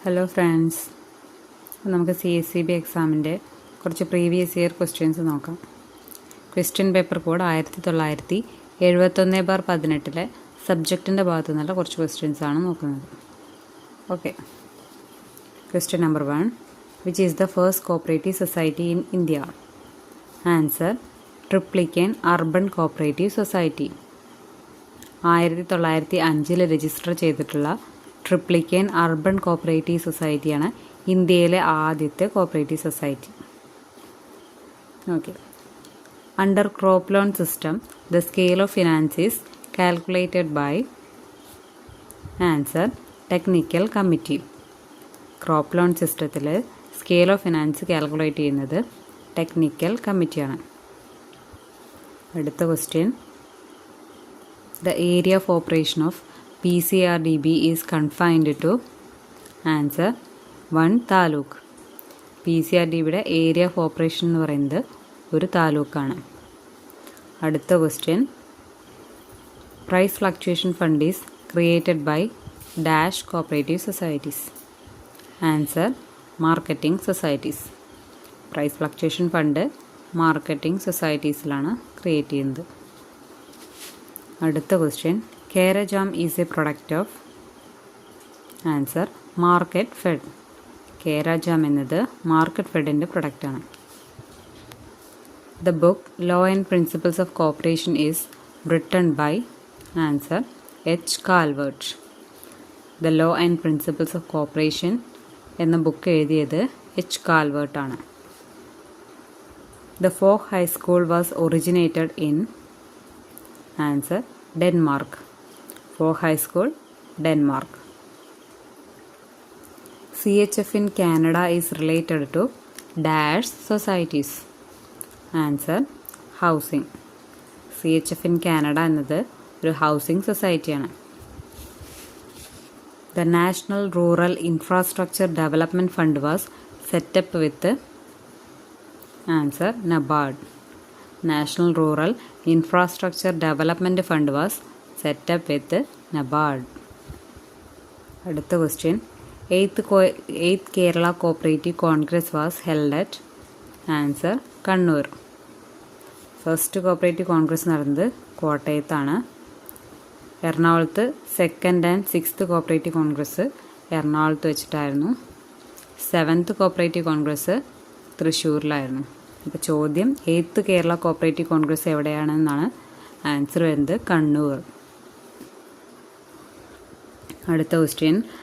Hello friends, നമുക്ക് CSEB എക്സാമിൻ്റെ കുറച്ച് പ്രീവിയസ് ഇയർ ക്വസ്റ്റ്യൻസ് നോക്കാം. ക്വസ്റ്റ്യൻ പേപ്പർ കോഡ് 1971/18 സബ്ജക്റ്റിൻ്റെ ഭാഗത്തു നിന്നുള്ള കുറച്ച് ക്വസ്റ്റ്യൻസാണ് നോക്കുന്നത്. Okay, question number 1. Which is the first cooperative society in India? Answer: Triplicane urban cooperative society. 1905 register ചെയ്തിട്ടുള്ള ട്രിപ്ലിക്കൻ അർബൻ കോപ്പറേറ്റീവ് സൊസൈറ്റിയാണ് ഇന്ത്യയിലെ ആദ്യത്തെ cooperative society. Okay, under crop loan system the scale of finance is calculated by? Answer: technical committee. Crop loan സിസ്റ്റത്തിൽ scale of finance calculate ചെയ്യുന്നത് technical കമ്മിറ്റിയാണ്. അടുത്ത question: the area of operation of PCRDB is confined to? Answer: 1 taluk. PCRDBയുടെ area of operation എന്ന് പറയുന്നത് ഒരു താലൂക്കാണ്. അടുത്ത question: price fluctuation fund is created by dash cooperative societies? Answer: marketing societies. Price fluctuation fund marketing സൊസൈറ്റീസിലാണ് create ചെയ്യുന്നത്. അടുത്ത question: Kera jam is a product of? Answer: market fed. Kera jam എന്നത് market ഫെഡിൻ്റെ പ്രൊഡക്റ്റാണ്. The book law and principles of cooperation is written by? Answer: H Calvert. The law and principles of cooperation എന്ന book എഴുതിയത് എച്ച് കാൽവേർട്ടാണ്. The folk high school was originated in? Answer: Denmark. Folk high school, Denmark. CHF in Canada is related to dash societies? Answer: housing. CHF in Canada എന്നത് ഒരു housing സൊസൈറ്റിയാണ്. The national rural infrastructure development fund was set up with? Answer: NABARD. National rural infrastructure development fund was set up with NABARD. അടുത്ത question: eighth Kerala cooperative congress was held at? Answer: Kannur. First cooperative Congress നടന്നത് കോട്ടയത്താണ്. എറണാകുളത്ത് 2nd and 6th cooperative Congress എറണാകുളത്ത് വെച്ചിട്ടായിരുന്നു. 7th cooperative Congress തൃശ്ശൂരിലായിരുന്നു. ഇപ്പോൾ ചോദ്യം 8th Kerala cooperative congress എവിടെയാണെന്നാണ്. Answer വരുന്നത് കണ്ണൂർ. അടുത്ത ക്വസ്റ്റ്യൻ: